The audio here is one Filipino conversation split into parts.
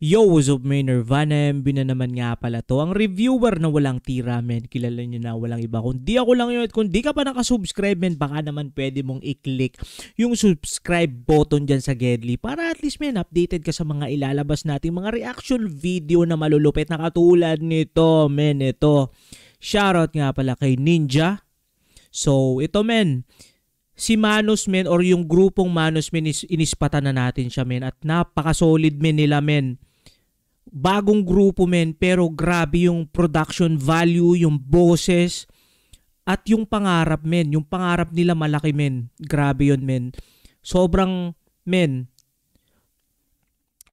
Yo, what's up, may Nirvana MB na naman nga pala to. Ang reviewer na walang tira, men. Kilala nyo na walang iba. Kung di ako lang yun at kung di ka pa nakasubscribe, men, baka naman pwede mong i-click yung subscribe button dyan sa Gedli para at least, men, updated ka sa mga ilalabas nating mga reaction video na malulupit na katulad nito, men. Ito, shoutout nga pala kay Ninja. So, ito, men, si Manos, men, or yung grupong Manos, men, inispatan na natin siya, men. At napaka-solid, men, nila, men. Bagong grupo, men, pero grabe yung production value, yung boses, at yung pangarap, men. Yung pangarap nila malaki, men. Grabe yun, men. Sobrang, men,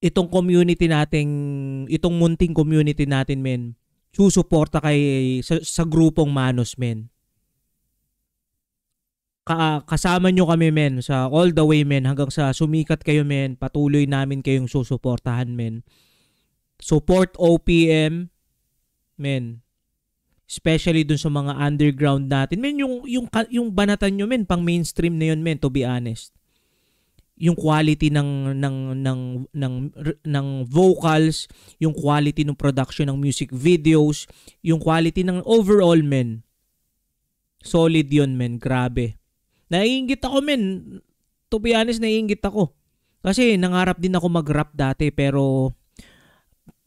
itong community nating, itong munting community natin, men, susuporta sa grupong Manos, men. Kasama nyo kami, men, sa all the way, men, hanggang sa sumikat kayo, men. Patuloy namin kayong susuportahan, men. Support OPM, men. Especially dun sa mga underground natin. Men, yung banatan nyo, men, pang mainstream na yun, men, to be honest. Yung quality ng vocals, yung quality ng production ng music videos, yung quality ng overall, men. Solid yun, men. Grabe. Naiinggit ako, men. To be honest, naiinggit ako. Kasi nangarap din ako mag-rap dati, pero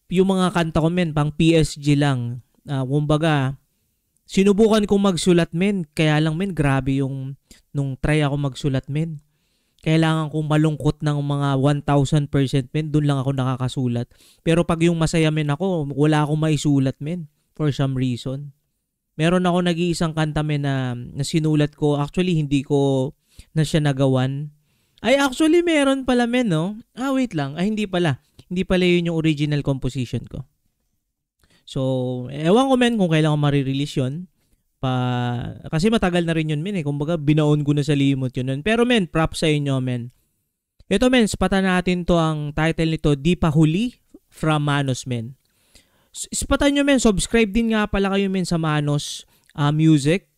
yung mga kanta ko, men, pang PSG lang. Kumbaga, sinubukan kong magsulat, men. Kaya lang, men, grabe nung try ako magsulat, men. Kailangan kong malungkot ng mga 1,000%, men. Doon lang ako nakakasulat. Pero pag yung masaya, men, ako, wala akong maisulat, men. For some reason. Meron ako nag-iisang kanta, men, na sinulat ko. Actually, hindi ko na siya nagawan. Ay, actually, meron pala, men, no? Wait lang. Hindi pala. Hindi pala yun yung original composition ko. So, ewan ko, men, kung kailan ko marirelease yun. Kasi matagal na rin yun, men, eh. Kumbaga, binaon ko na sa limot yun. Pero, men, props sa inyo, men. Ito, men, spatan natin to. Ang title nito, Di Pa Huli from Manos, men. Spatan nyo, men. Subscribe din nga pala kayo, men, sa Manos Music.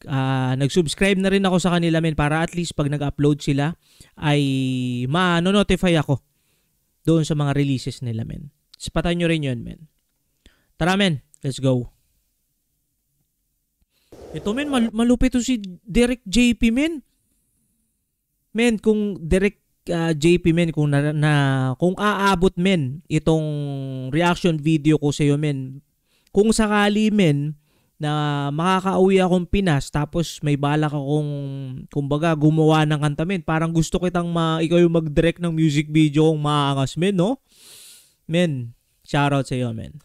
Nag-subscribe na rin ako sa kanila, men, para at least pag nag-upload sila ay ma-notify ako doon sa mga releases nila, men. Spatan nyo rin yun, men. Tara, men. Let's go. Ito, men, malupit to si Derek JP, men. Men, kung Derek JP, men, kung kung aabot, men, itong reaction video ko sa iyo, men, kung sakali, men, na makakauwi akong Pinas tapos may balak akong, kumbaga, gumawa ng kanta, men, parang gusto kitang ikaw yung mag-direct ng music video kung maangas, men, no? Men, shoutout sa iyo, men.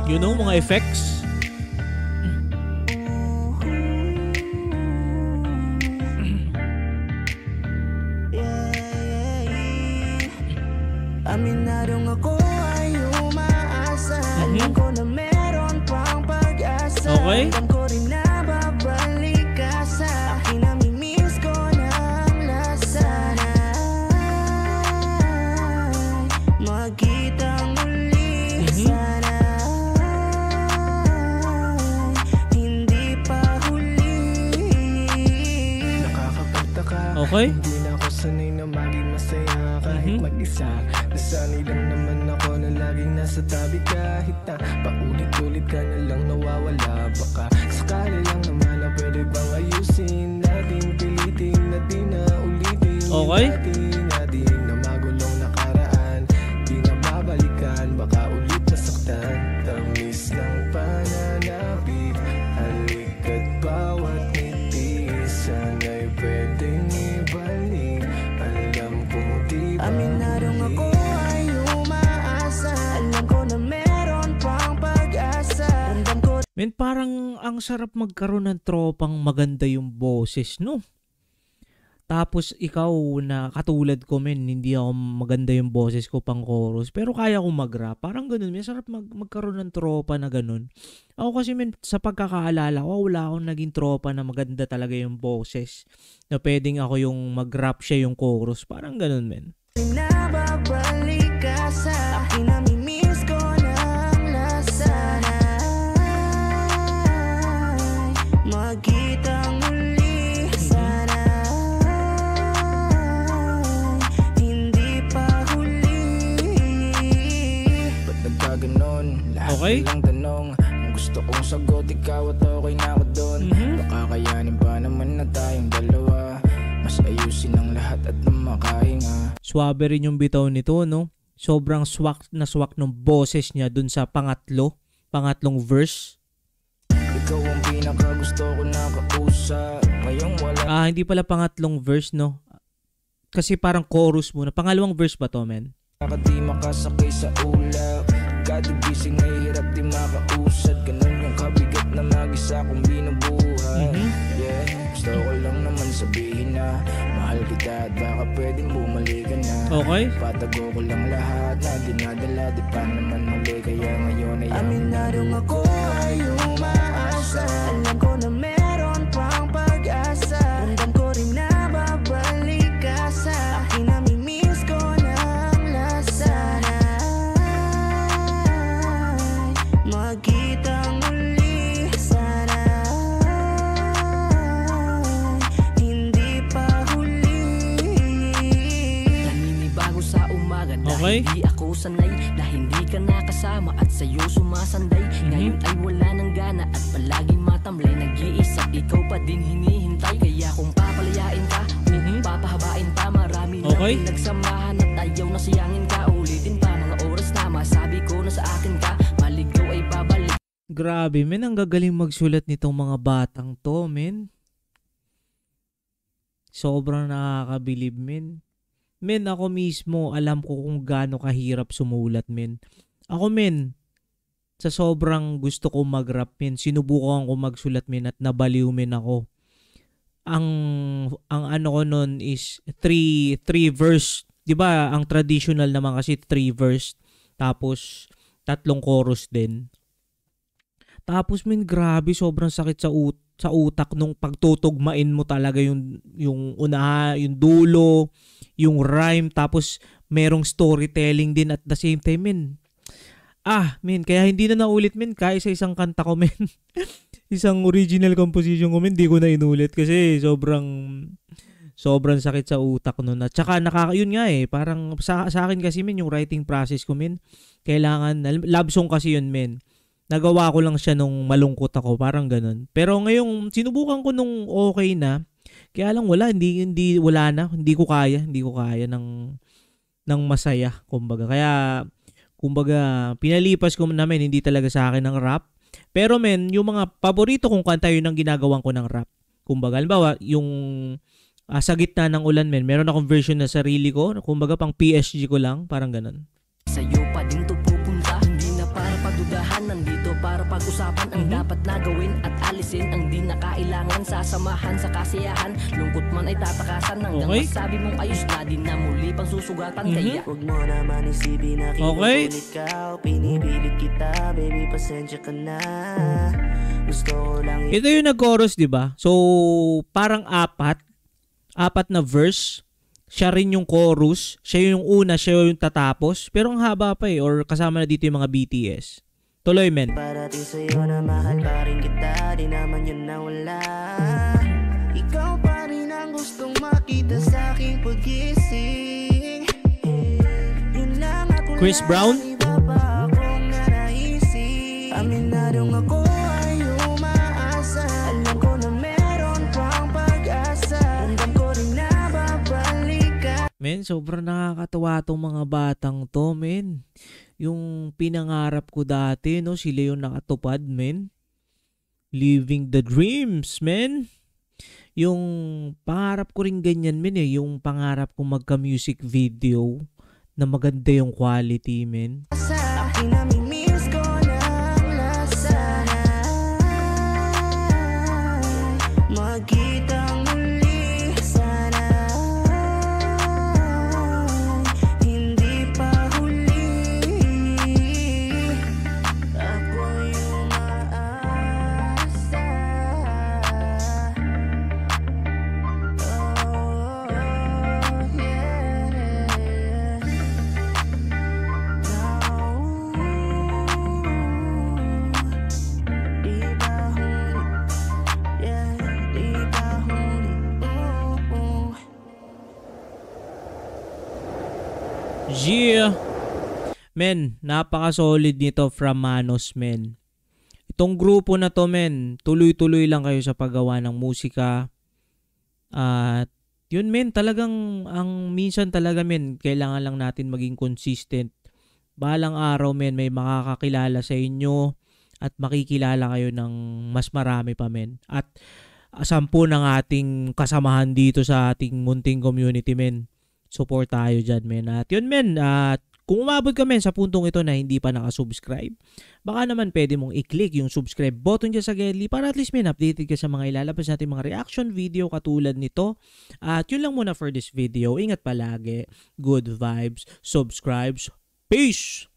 You know, mga effects. Aminadong ako ay umaasa. Alam ko na meron pang pag-asa. Okay. Alam ko rin na babalik ka sa akin. Namimiss ko ng lasa na magkita muli. Sana hindi pa huli. Nakakapagtaka. Okay. Hindi na ako sanay na maging masaya kahit mag-isa. Nasanay lang naman ako na laging nasa tabi kahit na paulit-ulit ka na lang nawawala. Baka sakali lang naman na pwede bang ayusin natin, pilitin na di na ulitin. Okay. Natin na magulong nakaraan, di na babalikan, baka ulit nasaktan. Tamis ng pananabik, halikat bawat ngiti, sana'y pwedeng ibalik. Alam kong di ba aminadong ako ay umaasa. Alam ko na meron pang pag-asa. Ramdam ko. Men, parang ang sarap magkaroon ng tropang maganda yung boses, no? Tapos ikaw na katulad ko, men, hindi ako maganda yung boses ko pang chorus, pero kaya ko mag-rap. Parang ganun, men, sarap magkaroon ng tropa na ganun. Ako kasi, men, sa pagkakaalala ko, wala akong naging tropa na maganda talaga yung boses. Na pwedeng ako yung mag-rap siya yung chorus. Parang ganun, men. Nababalik ka sa akin, namimiss ko ng lasa na Okay. Ilang tanong, ang gusto kong sagot, ikaw at okay na ako doon. Baka kayanin pa naman na tayong dalawa. Mas ayusin ang lahat at na makahinga. Swabe rin yung bitaw nito, no? Sobrang swak na swak ng boses niya dun sa pangatlong verse. Ikaw ang pinaka gusto ko na kausap. Ngayong wala. Hindi pala pangatlong verse, no? Kasi parang chorus muna. Pangalawang verse ba to, men? Di makasakay sa ulap. Kadagising ay hirap di makausad. Ganun yung kabigat na mag-isa kong binubuhay. Yeah, gusto ko lang naman sabihin na mahal kita at baka pwedeng bumalikan na. Okay. Patago ko lang lahat na dinadala. Di pa naman muli kaya ngayon ay aminadong ako ay umaasa. Alam ko na meron pang pag-asa. Ramdam ko rin na babalik ka sa akin. Namimiss ko ng lasa. Magkitang muli sana. Hindi pa huli. Naninibago sa umaga dahil di ako sanay na hindi ka nakasama at sa'yo sumasanday. Ngayon ay wala ng gana at palaging matamlay. Nag-iisip ikaw pa din hinihintay. Kaya kung papalayain ka, papahabain pa. Marami na pinagsamahan at ayaw na sayangin ka. Ulitin pa mga oras na masabi ko na sa akin ka. Maligaw ay babalik. Grabe, men. Ang gagaling magsulat nitong mga batang to, men. Sobrang nakakabilib, men. Men, ako mismo, alam ko kung gaano kahirap sumulat, men. Ako, men, sa sobrang gusto ko mag-rap, men, sinubukan ko magsulat, men, at nabaliw, men, ako. Ang ano ko nun is 3 verse. 'Di ba? Ang traditional naman kasi 3 verse. Tapos 3 chorus din. Tapos, men, grabe, sobrang sakit sa utak nung pagtutugmain mo talaga yung una, yung dulo, yung rhyme, tapos merong storytelling din at the same time, men. Men, kaya hindi na naulit, men, kahit sa isang kanta ko, men. Isang original composition ko, men, di ko na inulit kasi sobrang sakit sa utak nun. At saka yun nga parang sa akin kasi, men, yung writing process ko, men, kailangan, love song kasi yun, men. Nagawa ko lang siya nung malungkot ako, parang ganun. Pero ngayong sinubukan ko nung okay na, kaya lang wala na, hindi ko kaya ng masaya, kumbaga. Kaya kumbaga pinalipas ko namin, hindi talaga sa akin ng rap. Pero, men, yung mga paborito kong kanta yun ang ginagawan ko ng rap. Kumbaga, halimbawa, yung sa gitna ng ulan, men, meron akong version na sarili ko, kumbaga pang PSG ko lang, parang ganun. Sa'yo pa din to pupunta, hindi na para pagdudahan, nandito para pag-usapan ang dapat na gawin at alisin ang di na kailangan, sasamahan sa kasiyahan, lungkot man ay tatakasan hanggang masabi mong ayos na, di na muli pang susugatan. Kaya huwag mo naman isipin na kinukulit ikaw, pinipilit kita, baby, pasensya ka na. Gusto ko lang ito yung nag-chorus, diba? So parang apat na verse. Siya rin yung chorus, siya yung una, siya yung tatapos. Pero ang haba pa or kasama na dito yung mga BTS. Tuloy, men. Parating sa'yo na mahal pa rin kita, di naman yun na wala. Ikaw pa rin ang gustong makita sa aking pag-ising. Yun lang ako Chris Brown. iba pa akong nanaisip. Aminadong ako ay umaasa. Alam ko na meron pang pag-asa. Ramdam ko rin na babalik ka. Men, sobrang nakakatawa tong mga batang to, men. Yung pinangarap ko dati, no, sila yung nakatupad, men. Living the dreams, men. Yung pangarap ko rin ganyan, men, yung pangarap ko magka-music video na maganda yung quality, men. Sa akin namimiss ko ng lasa. Magkitang muli sana. Hindi pa huli. Ako'y umaasa. Oh, yeah. Yeah. Men, napaka-solid nito from Manos, men. Itong grupo na to, men, tuloy-tuloy lang kayo sa paggawa ng musika. At yun, men, talagang ang minsan talaga, men, kailangan lang natin maging consistent. Balang araw, men, may makakakilala sa inyo at makikilala kayo ng mas marami pa, men. At 10 ng ating kasamahan dito sa ating munting community, men. Support tayo dyan, men. At yun, men, at kung umabot ka, men, sa puntong ito na hindi pa nakasubscribe, baka naman pwede mong i-click yung subscribe button dyan sa gilid para at least, men, updated ka sa mga ilalabas natin mga reaction video katulad nito. At yun lang muna for this video. Ingat palagi. Good vibes. Subscribes. Peace!